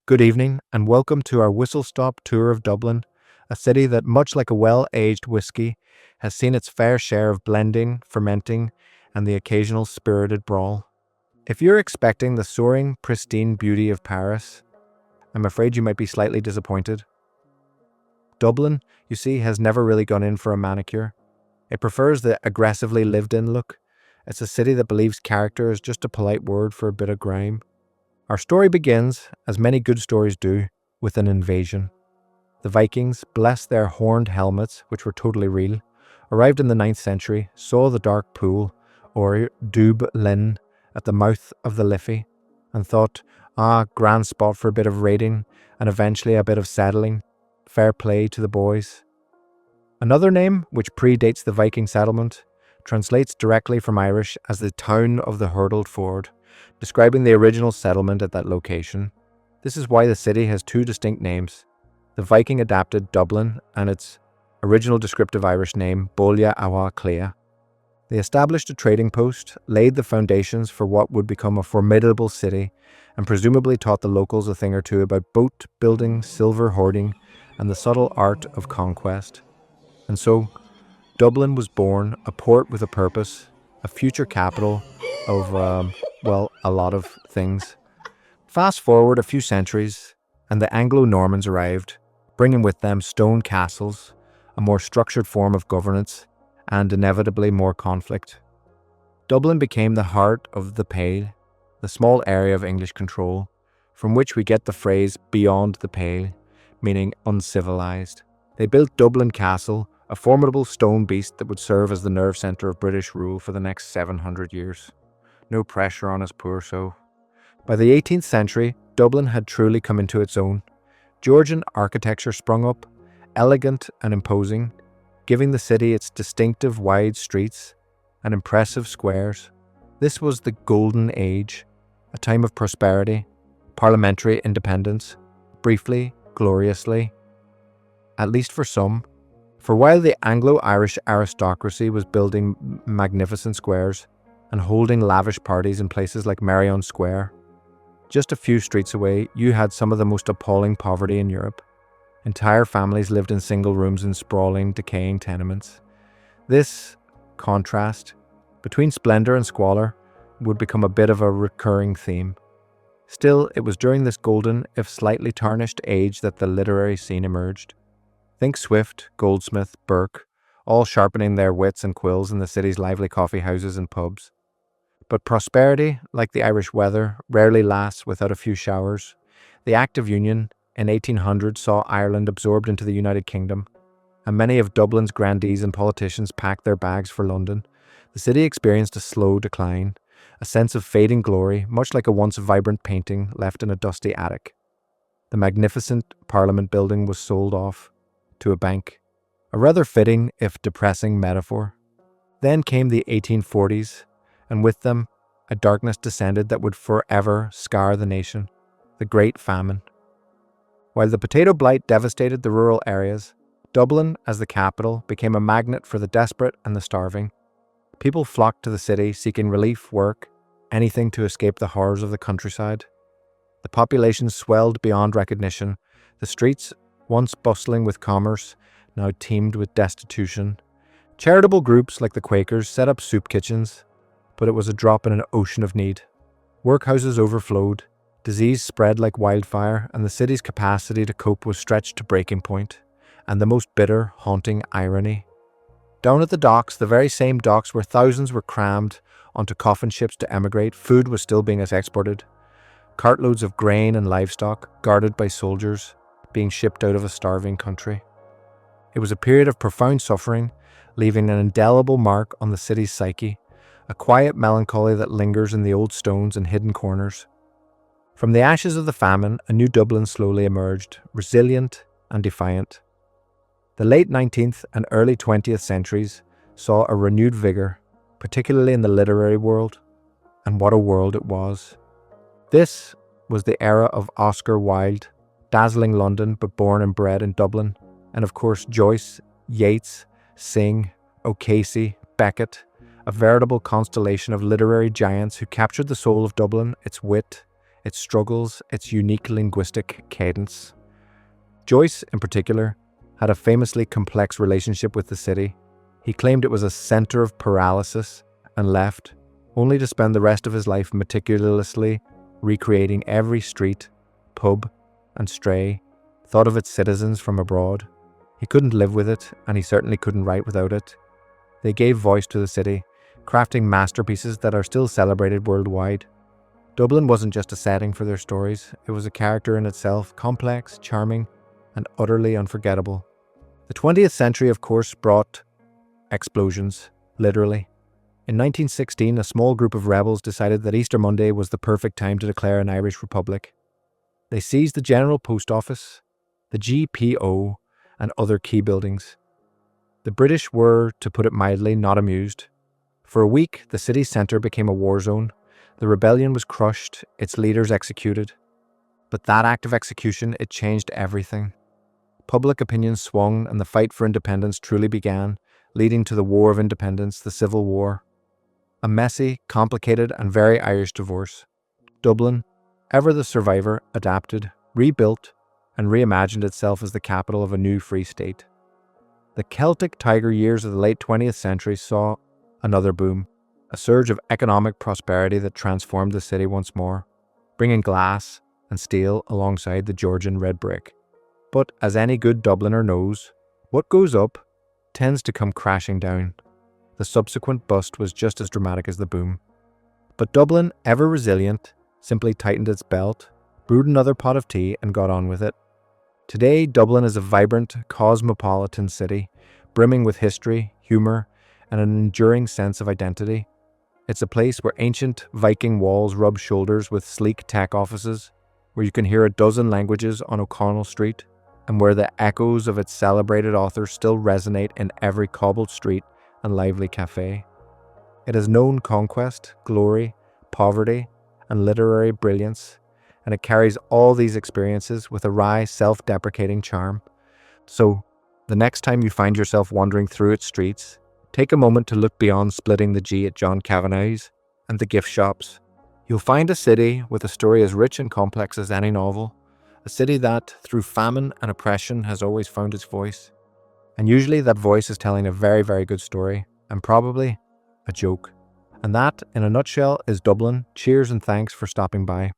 Good evening, and welcome to our whistle-stop tour of Dublin, a city that, much like a well-aged whiskey, has seen its fair share of blending, fermenting, and the occasional spirited brawl. If you're expecting the soaring, pristine beauty of Paris, I'm afraid you might be slightly disappointed. Dublin, you see, has never really gone in for a manicure. It prefers the aggressively lived-in look. It's a city that believes character is just a polite word for a bit of grime. Our story begins, as many good stories do, with an invasion. The Vikings, bless their horned helmets, which were totally real, arrived in the 9th century, saw the dark pool, or Dubh Linn, at the mouth of the Liffey, and thought, grand spot for a bit of raiding, and eventually a bit of settling. Fair play to the boys. Another name, which predates the Viking settlement, translates directly from Irish as the town of the hurdled ford, describing the original settlement at that location. This is why the city has two distinct names. The Viking adapted Dublin and its original descriptive Irish name, Bolia Awa Clea. They established a trading post, laid the foundations for what would become a formidable city, and presumably taught the locals a thing or two about boat building, silver hoarding, and the subtle art of conquest. And so, Dublin was born, a port with a purpose, a future capital of, a lot of things. Fast forward a few centuries, and the Anglo-Normans arrived, bringing with them stone castles, a more structured form of governance, and inevitably more conflict. Dublin became the heart of the Pale, the small area of English control, from which we get the phrase beyond the Pale, meaning uncivilized. They built Dublin Castle, a formidable stone beast that would serve as the nerve centre of British rule for the next 700 years. No pressure on his poor soul. By the 18th century, Dublin had truly come into its own. Georgian architecture sprung up, elegant and imposing, giving the city its distinctive wide streets and impressive squares. This was the Golden Age, a time of prosperity, parliamentary independence, briefly, gloriously, at least for some. For while the Anglo-Irish aristocracy was building magnificent squares and holding lavish parties in places like Marion Square, just a few streets away, you had some of the most appalling poverty in Europe. Entire families lived in single rooms in sprawling, decaying tenements. This contrast between splendor and squalor would become a bit of a recurring theme. Still, it was during this golden, if slightly tarnished age that the literary scene emerged. Think Swift, Goldsmith, Burke, all sharpening their wits and quills in the city's lively coffee houses and pubs. But prosperity, like the Irish weather, rarely lasts without a few showers. The Act of Union in 1800 saw Ireland absorbed into the United Kingdom, and many of Dublin's grandees and politicians packed their bags for London. The city experienced a slow decline, a sense of fading glory, much like a once vibrant painting left in a dusty attic. The magnificent Parliament building was sold off to a bank, a rather fitting, if depressing, metaphor. Then came the 1840s, and with them, a darkness descended that would forever scar the nation, the Great Famine. While the potato blight devastated the rural areas, Dublin, as the capital, became a magnet for the desperate and the starving. People flocked to the city seeking relief, work, anything to escape the horrors of the countryside. The population swelled beyond recognition. The streets, once bustling with commerce, now teemed with destitution. Charitable groups like the Quakers set up soup kitchens, but it was a drop in an ocean of need. Workhouses overflowed, disease spread like wildfire, and the city's capacity to cope was stretched to breaking point. And the most bitter, haunting irony. Down at the docks, the very same docks where thousands were crammed onto coffin ships to emigrate, food was still being exported. Cartloads of grain and livestock, guarded by soldiers, being shipped out of a starving country. It was a period of profound suffering, leaving an indelible mark on the city's psyche, a quiet melancholy that lingers in the old stones and hidden corners. From the ashes of the famine, a new Dublin slowly emerged, resilient and defiant. The late 19th and early 20th centuries saw a renewed vigour, particularly in the literary world, and what a world it was. This was the era of Oscar Wilde, dazzling London but born and bred in Dublin, and of course Joyce, Yeats, Synge, O'Casey, Beckett, a veritable constellation of literary giants who captured the soul of Dublin, its wit, its struggles, its unique linguistic cadence. Joyce, in particular, had a famously complex relationship with the city. He claimed it was a center of paralysis and left, only to spend the rest of his life meticulously recreating every street, pub, and stray thought of its citizens from abroad. He couldn't live with it, and he certainly couldn't write without it. They gave voice to the city, crafting masterpieces that are still celebrated worldwide. Dublin wasn't just a setting for their stories, it was a character in itself, complex, charming, and utterly unforgettable. The 20th century, of course, brought explosions, literally. In 1916, a small group of rebels decided that Easter Monday was the perfect time to declare an Irish Republic. They seized the General Post Office, the GPO, and other key buildings. The British were, to put it mildly, not amused. For a week, the city centre became a war zone. The rebellion was crushed, its leaders executed. But that act of execution, it changed everything. Public opinion swung and the fight for independence truly began, leading to the War of Independence, the Civil War. A messy, complicated and very Irish divorce. Dublin, ever the survivor, adapted, rebuilt, and reimagined itself as the capital of a new free state. The Celtic Tiger years of the late 20th century saw another boom, a surge of economic prosperity that transformed the city once more, bringing glass and steel alongside the Georgian red brick. But as any good Dubliner knows, what goes up tends to come crashing down. The subsequent bust was just as dramatic as the boom. But Dublin, ever resilient, simply tightened its belt, brewed another pot of tea and got on with it. Today, Dublin is a vibrant, cosmopolitan city, brimming with history, humour, and an enduring sense of identity. It's a place where ancient Viking walls rub shoulders with sleek tech offices, where you can hear a dozen languages on O'Connell Street, and where the echoes of its celebrated authors still resonate in every cobbled street and lively cafe. It has known conquest, glory, poverty, and literary brilliance, and it carries all these experiences with a wry, self-deprecating charm. So, the next time you find yourself wandering through its streets, take a moment to look beyond splitting the G at John Kavanagh's and the gift shops. You'll find a city with a story as rich and complex as any novel, a city that, through famine and oppression, has always found its voice. And usually that voice is telling a very, very good story, and probably a joke. And that, in a nutshell, is Dublin. Cheers and thanks for stopping by.